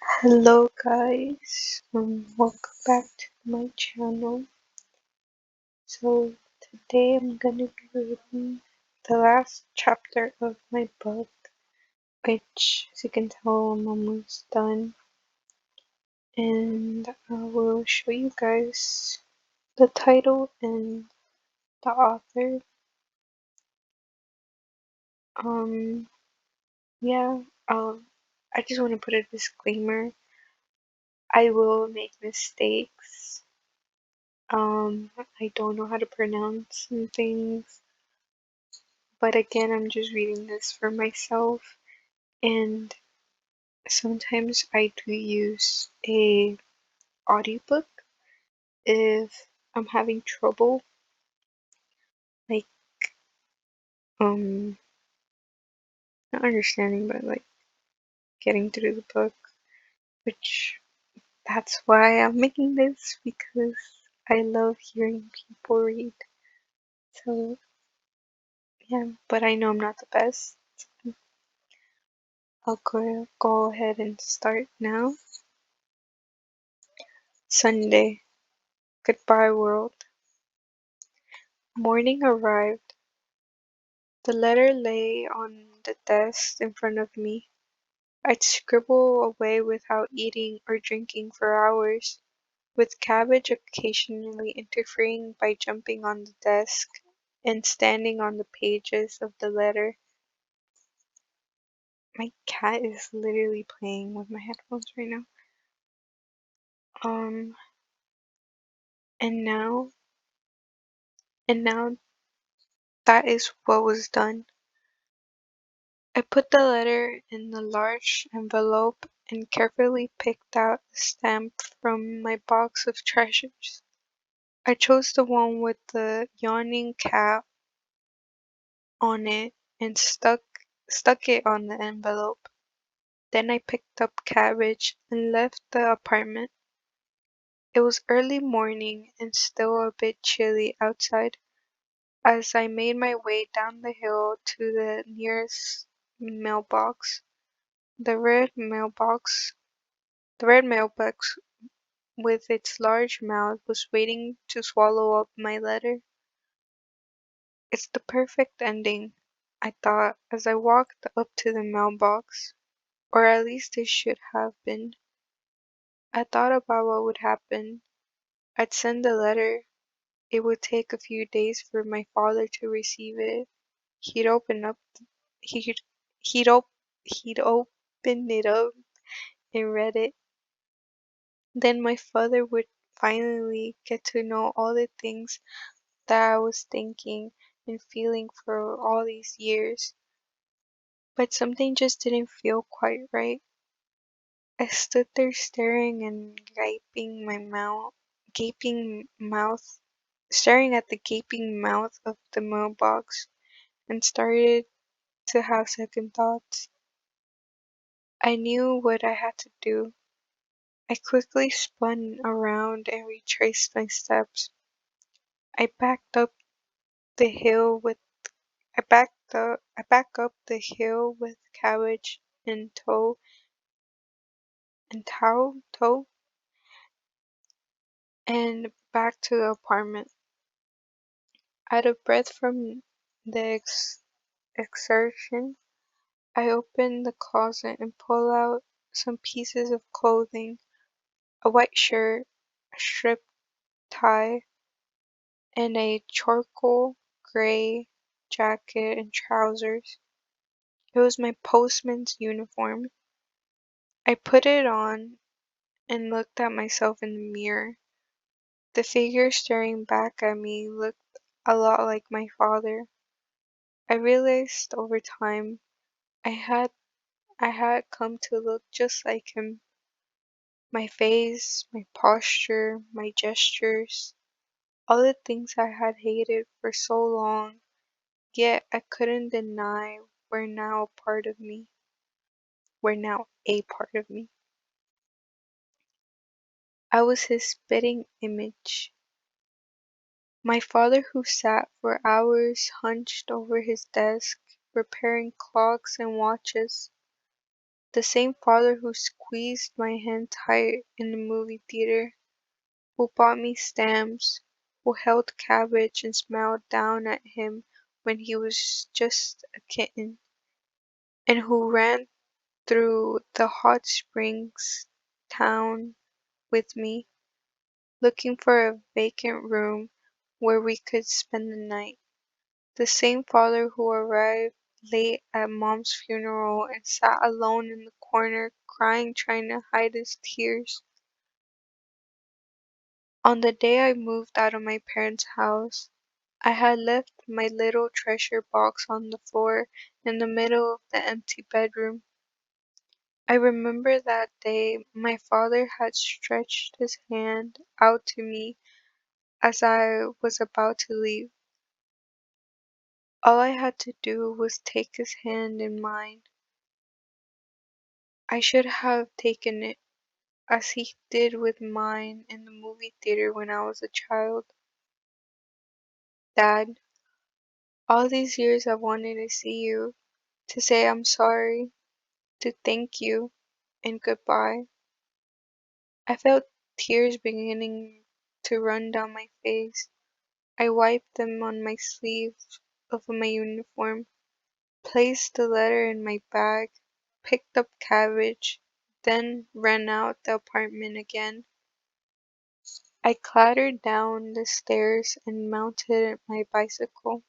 Hello guys, welcome back to my channel. So today I'm gonna be reading the last chapter of my book, which as you can tell I'm almost done, and I will show you guys the title and the author. Um yeah, I just want to put a disclaimer. I will make mistakes. I don't know how to pronounce some things. But again, I'm just reading this for myself, and sometimes I do use a audiobook if I'm having trouble, like um not understanding, but like getting through the book, which that's why I'm making this because I love hearing people read. So yeah, but I know I'm not the best. I'll go ahead and start now. Sunday. Goodbye world. Morning arrived. The letter lay on the desk in front of me. I'd scribble away without eating or drinking for hours, with Cabbage occasionally interfering by jumping on the desk and standing on the pages of the letter. My cat is literally playing with my headphones right now. Um, and now, and now that is what was done. I put the letter in the large envelope and carefully picked out a stamp from my box of treasures. I chose the one with the yawning cat on it and stuck it on the envelope. Then I picked up Cabbage and left the apartment. It was early morning and still a bit chilly outside. As I made my way down the hill to the nearest mailbox, the red mailbox The red mailbox with its large mouth was waiting to swallow up my letter. It's the perfect ending, I thought as I walked up to the mailbox. Or at least it should have been. I thought about what would happen. I'd send the letter. It would take a few days for my father to receive it. He'd open up he'd he'd op- he'd open it up and read it. Then my father would finally get to know all the things that I was thinking and feeling for all these years, but something just didn't feel quite right. I stood there staring and gaping mouth, staring at the gaping mouth of the mailbox and started to have second thoughts. I knew what I had to do. I quickly spun around and retraced my steps. I backed up the hill with I back up the hill with Cabbage in tow and back to the apartment. Out of breath from the exertion, I opened the closet and pulled out some pieces of clothing, a white shirt, a striped tie, and a charcoal gray jacket and trousers. It was my postman's uniform. I put it on and looked at myself in the mirror. The figure staring back at me looked a lot like my father. I realized over time I had I had come to look just like him. My face, my posture, my gestures, all the things I had hated for so long, yet I couldn't deny were now a part of me. Were now a part of me. I was his spitting image. My father who sat for hours hunched over his desk, repairing clocks and watches. The same father who squeezed my hand tight in the movie theater, who bought me stamps, who held Cabbage and smiled down at him when he was just a kitten, and who ran through the hot springs town with me, looking for a vacant room where we could spend the night. The same father who arrived late at Mom's funeral and sat alone in the corner crying, trying to hide his tears. On the day I moved out of my parents' house, I had left my little treasure box on the floor in the middle of the empty bedroom. I remember that day my father had stretched his hand out to me as I was about to leave. All I had to do was take his hand in mine. I should have taken it as he did with mine in the movie theater when I was a child. Dad, all these years I've wanted to see you, to say I'm sorry, to thank you, and goodbye. I felt tears beginning to run down my face. I wiped them on my sleeve of my uniform, placed the letter in my bag, picked up Cabbage, then ran out the apartment again. I clattered down the stairs and mounted my bicycle.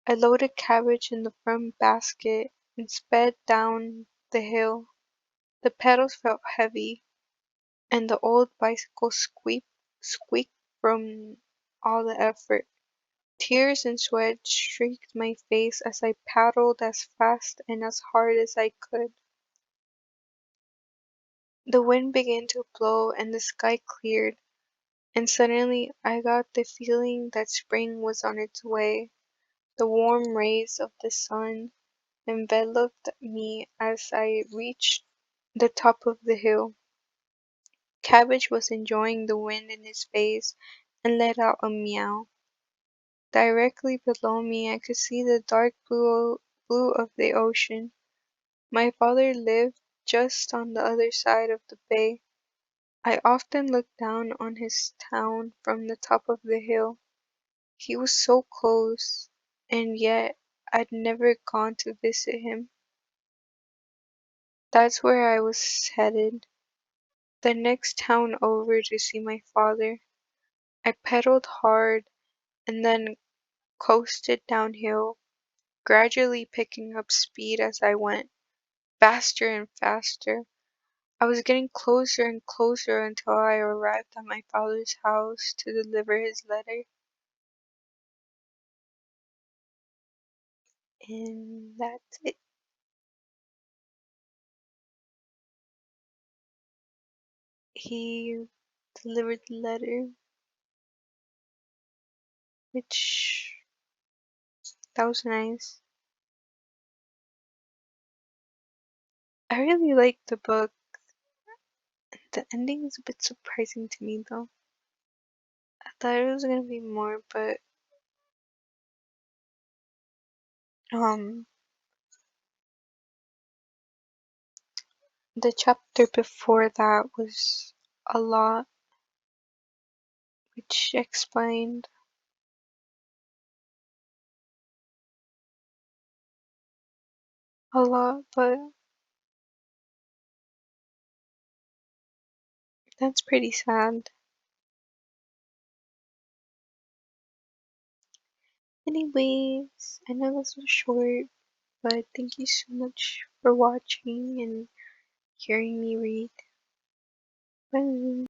I loaded Cabbage in the front basket and sped down the hill. The pedals felt heavy, and the old bicycle squeaked from all the effort. Tears and sweat streaked my face as I paddled as fast and as hard as I could. The wind began to blow and the sky cleared, and suddenly I got the feeling that spring was on its way. The warm rays of the sun enveloped me as I reached the top of the hill. Cabbage was enjoying the wind in his face and let out a meow. Directly below me I could see the dark blue of the ocean. My father lived just on the other side of the bay. I often looked down on his town from the top of the hill. He was so close, and yet I'd never gone to visit him. That's where I was headed, the next town over to see my father. I pedaled hard and then coasted downhill, gradually picking up speed as I went, faster and faster. I was getting closer and closer until I arrived at my father's house to deliver his letter. And that's it. He delivered the letter, which that was nice. I really liked the book. The ending is a bit surprising to me though. I thought it was gonna be more, but um the chapter before that was a lot, which explained a lot, but that's pretty sad. Anyways, I know this was short, but thank you so much for watching and hearing me read. Bye.